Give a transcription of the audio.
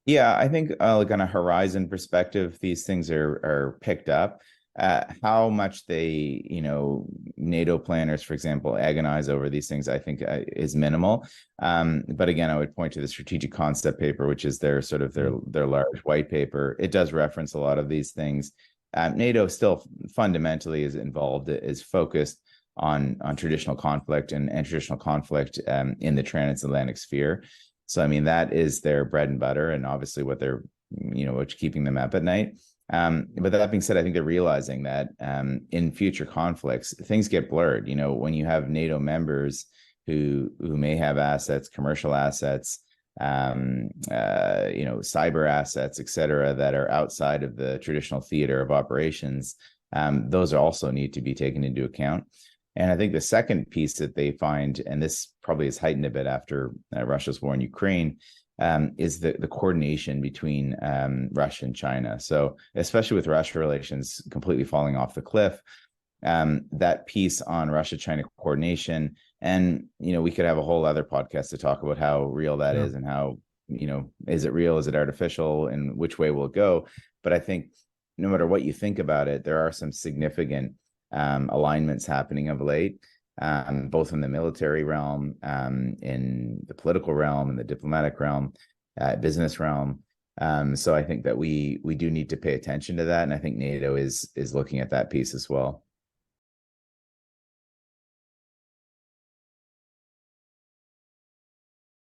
Yeah, I think like on a horizon perspective, these things are picked up. How much they, NATO planners, for example, agonize over these things, I think is minimal. But again, I would point to the strategic concept paper, which is their sort of their large white paper. It does reference a lot of these things. NATO still fundamentally is involved, is focused on traditional conflict and traditional conflict in the transatlantic sphere. So, I mean, that is their bread and butter, and obviously what they're, what's keeping them up at night. But that being said, I think they're realizing that in future conflicts, things get blurred. When you have NATO members who may have assets, commercial assets, cyber assets, et cetera, that are outside of the traditional theater of operations, those also need to be taken into account. And I think the second piece that they find, and this probably is heightened a bit after Russia's war in Ukraine, is the coordination between Russia and China. So especially with Russia relations completely falling off the cliff, that piece on Russia-China coordination, and we could have a whole other podcast to talk about how real that is and how, is it real, is it artificial, and which way will it go? But I think no matter what you think about it, there are some significant alignments happening of late, both in the military realm, in the political realm, in the diplomatic realm, business realm. So I think that we do need to pay attention to that, and I think NATO is looking at that piece as well.